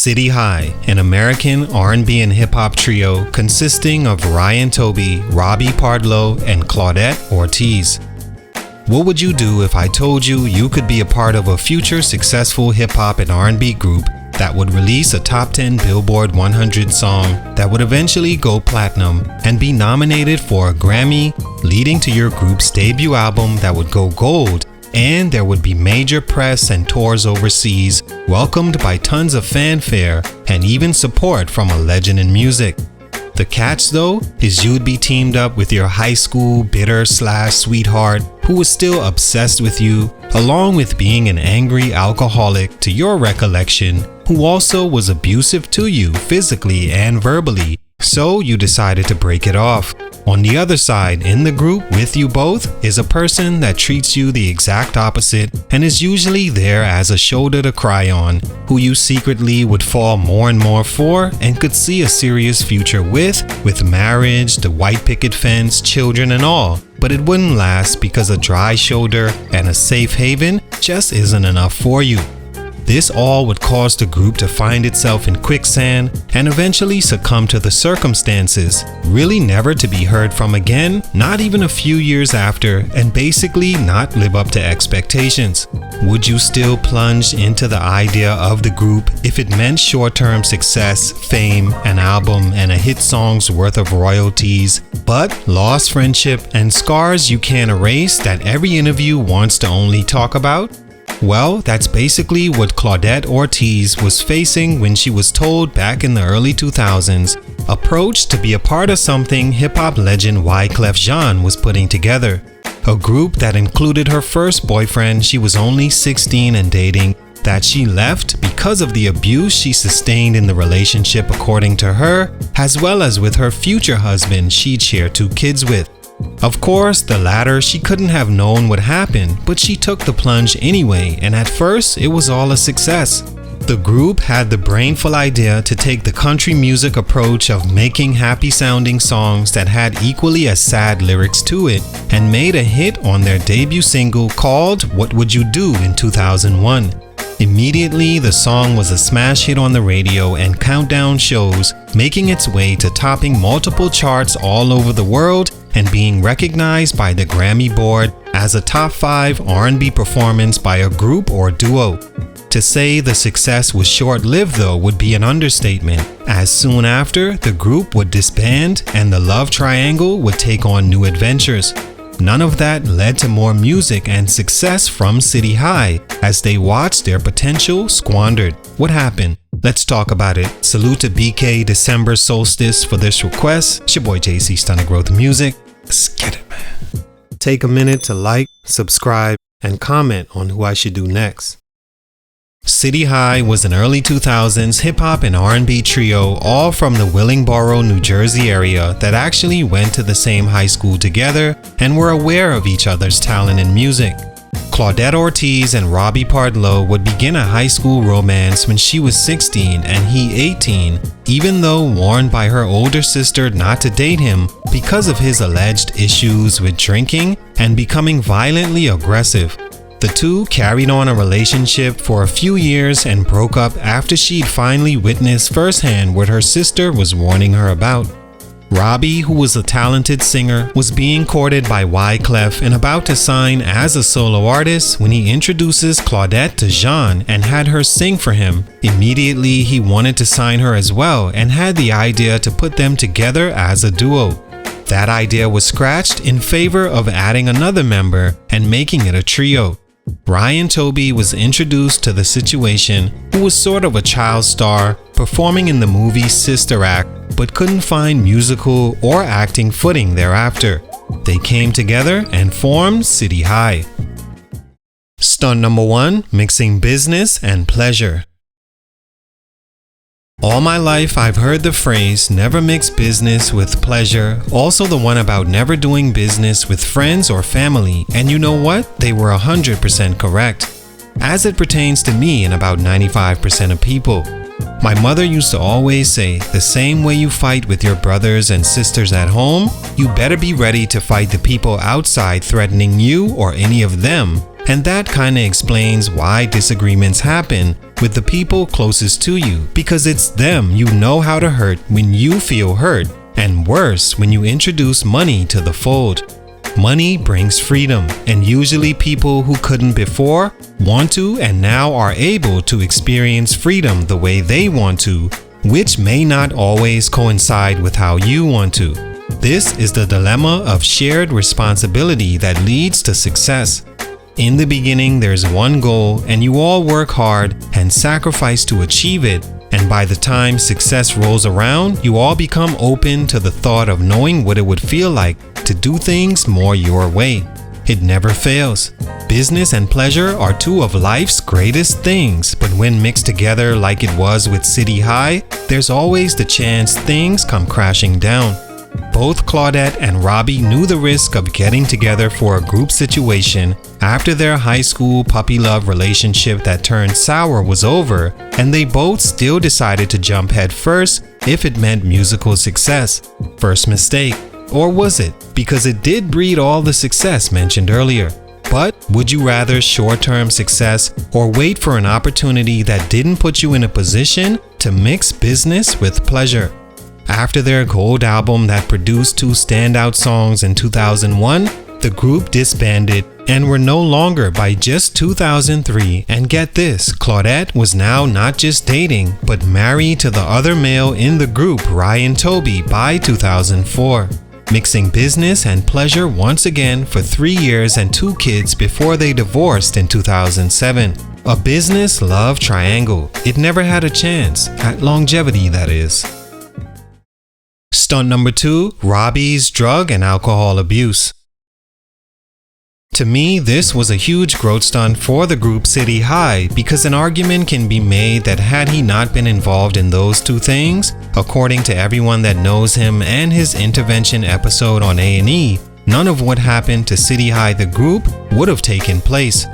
City High, an American R&B and hip hop trio consisting of Ryan Toby, Robbie Pardlow, and Claudette Ortiz. What would you do if I told you you could be a part of a future successful hip hop and R&B group that would release a top 10 Billboard 100 song that would eventually go platinum and be nominated for a Grammy, leading to your group's debut album that would go gold, and there would be major press and tours overseas, welcomed by tons of fanfare and even support from a legend in music? The catch though is you'd be teamed up with your high school bitter/sweetheart who was still obsessed with you, along with being an angry alcoholic to your recollection who also was abusive to you physically and verbally, so you decided to break it off. On the other side, in the group with you both, is a person that treats you the exact opposite and is usually there as a shoulder to cry on, who you secretly would fall more and more for and could see a serious future with marriage, the white picket fence, children and all. But it wouldn't last because a dry shoulder and a safe haven just isn't enough for you. This all would cause the group to find itself in quicksand and eventually succumb to the circumstances, really never to be heard from again, not even a few years after, and basically not live up to expectations. Would you still plunge into the idea of the group if it meant short-term success, fame, an album, and a hit song's worth of royalties, but lost friendship and scars you can't erase that every interview wants to only talk about? Well, that's basically what Claudette Ortiz was facing when she was told back in the early 2000s, approached to be a part of something hip-hop legend Wyclef Jean was putting together. A group that included her first boyfriend she was only 16 and dating, that she left because of the abuse she sustained in the relationship according to her, as well as with her future husband she'd share 2 kids with. Of course, the latter she couldn't have known would happen, but she took the plunge anyway, and at first it was all a success. The group had the brainful idea to take the country music approach of making happy-sounding songs that had equally as sad lyrics to it, and made a hit on their debut single called What Would You Do in 2001. Immediately, the song was a smash hit on the radio and countdown shows, making its way to topping multiple charts all over the world and being recognized by the Grammy board as a top 5 R&B performance by a group or duo. To say the success was short-lived though would be an understatement, as soon after the group would disband and the love triangle would take on new adventures. None of that led to more music and success from City High as they watched their potential squandered. What happened? Let's talk about it. Salute to BK December Solstice for this request. It's your boy JC Stunted Growth Music. Let's get it, man. Take a minute to like, subscribe, and comment on who I should do next. City High was an early 2000s hip-hop and R&B trio, all from the Willingboro, New Jersey area that actually went to the same high school together and were aware of each other's talent in music. Claudette Ortiz and Robbie Pardlow would begin a high school romance when she was 16 and he 18, even though warned by her older sister not to date him because of his alleged issues with drinking and becoming violently aggressive. The two carried on a relationship for a few years and broke up after she'd finally witnessed firsthand what her sister was warning her about. Robbie, who was a talented singer, was being courted by Wyclef and about to sign as a solo artist when he introduces Claudette to Jean and had her sing for him. Immediately, he wanted to sign her as well and had the idea to put them together as a duo. That idea was scratched in favor of adding another member and making it a trio. Ryan Toby was introduced to the situation, who was sort of a child star, performing in the movie Sister Act, but couldn't find musical or acting footing thereafter. They came together and formed City High. Stunt number 1, mixing business and pleasure. All my life I've heard the phrase never mix business with pleasure, also the one about never doing business with friends or family, and you know what? They were 100% correct, as it pertains to me and about 95% of people. My mother used to always say, the same way you fight with your brothers and sisters at home, you better be ready to fight the people outside threatening you or any of them. And that kinda explains why disagreements happen with the people closest to you, because it's them you know how to hurt when you feel hurt, and worse when you introduce money to the fold. Money brings freedom, and usually people who couldn't before want to and now are able to experience freedom the way they want to, which may not always coincide with how you want to. This is the dilemma of shared responsibility that leads to success. In the beginning, there's one goal, and you all work hard and sacrifice to achieve it. And by the time success rolls around, you all become open to the thought of knowing what it would feel like to do things more your way. It never fails. Business and pleasure are two of life's greatest things, but when mixed together like it was with City High, there's always the chance things come crashing down. Both Claudette and Robbie knew the risk of getting together for a group situation after their high school puppy love relationship that turned sour was over, and they both still decided to jump head first if it meant musical success. First mistake. Or was it? Because it did breed all the success mentioned earlier. But would you rather short-term success or wait for an opportunity that didn't put you in a position to mix business with pleasure? After their gold album that produced two standout songs in 2001, the group disbanded and were no longer by just 2003. And get this, Claudette was now not just dating, but married to the other male in the group, RnB, by 2004. Mixing business and pleasure once again for 3 years and 2 kids before they divorced in 2007. A business love triangle. It never had a chance, at longevity that is. Stunt number 2, Robbie's drug and alcohol abuse. To me, this was a huge growth stunt for the group City High, because an argument can be made that had he not been involved in those two things, according to everyone that knows him and his intervention episode on A&E, none of what happened to City High the group would have taken place.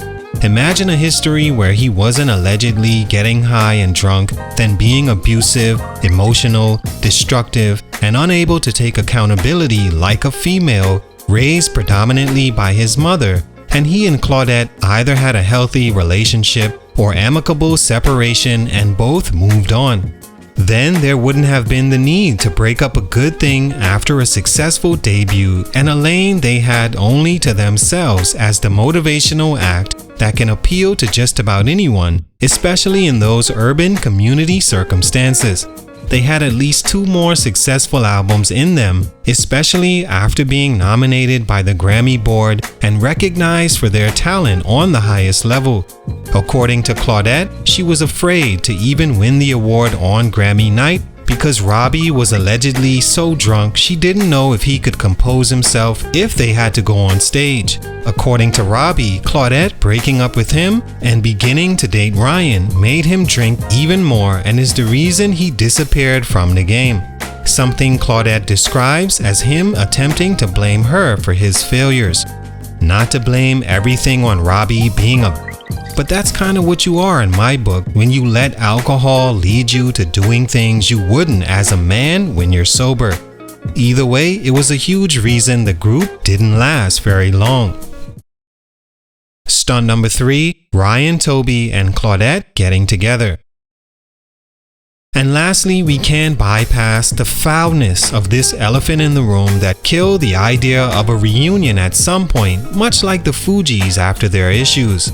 Imagine a history where he wasn't allegedly getting high and drunk, then being abusive, emotional, destructive, and unable to take accountability like a female, raised predominantly by his mother, and he and Claudette either had a healthy relationship or amicable separation and both moved on. Then there wouldn't have been the need to break up a good thing after a successful debut and a lane they had only to themselves as the motivational act that can appeal to just about anyone, especially in those urban community circumstances. They had at least 2 more successful albums in them, especially after being nominated by the Grammy board and recognized for their talent on the highest level. According to Claudette, she was afraid to even win the award on Grammy night because Robbie was allegedly so drunk she didn't know if he could compose himself if they had to go on stage. According to Robbie, Claudette breaking up with him and beginning to date Ryan made him drink even more and is the reason he disappeared from the game. Something Claudette describes as him attempting to blame her for his failures. Not to blame everything on Robbie being a but that's kind of what you are in my book when you let alcohol lead you to doing things you wouldn't as a man when you're sober. Either way, it was a huge reason the group didn't last very long. Stunt number 3, RnB and Claudette getting together. And lastly, we can't bypass the foulness of this elephant in the room that killed the idea of a reunion at some point, much like the Fugees after their issues.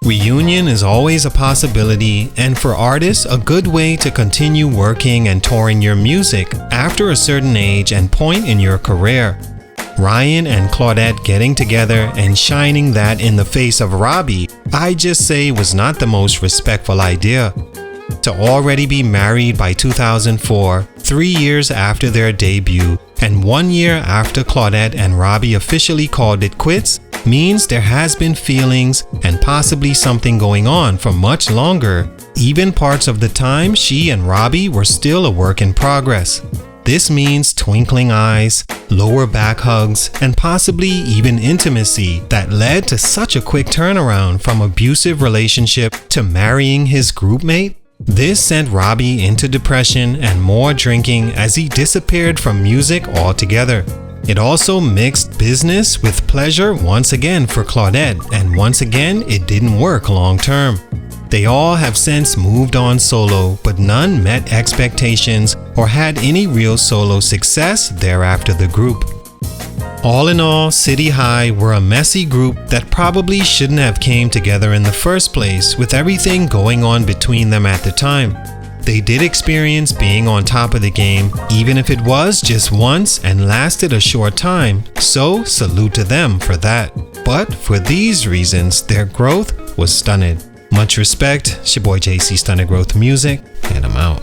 Reunion is always a possibility, and for artists, a good way to continue working and touring your music after a certain age and point in your career. Ryan and Claudette getting together and shining that in the face of Robbie, I just say was not the most respectful idea. To already be married by 2004, 3 years after their debut, and 1 year after Claudette and Robbie officially called it quits, means there has been feelings and possibly something going on for much longer, even parts of the time she and Robbie were still a work in progress. This means twinkling eyes, lower back hugs, and possibly even intimacy that led to such a quick turnaround from abusive relationship to marrying his groupmate. This sent Robbie into depression and more drinking as he disappeared from music altogether. It also mixed business with pleasure once again for Claudette, and once again it didn't work long term. They all have since moved on solo, but none met expectations or had any real solo success thereafter the group. All in all, City High were a messy group that probably shouldn't have came together in the first place with everything going on between them at the time. They did experience being on top of the game, even if it was just once and lasted a short time, so salute to them for that. But for these reasons, their growth was stunted. Much respect, it's your boy JC Stunted Growth Music, and I'm out.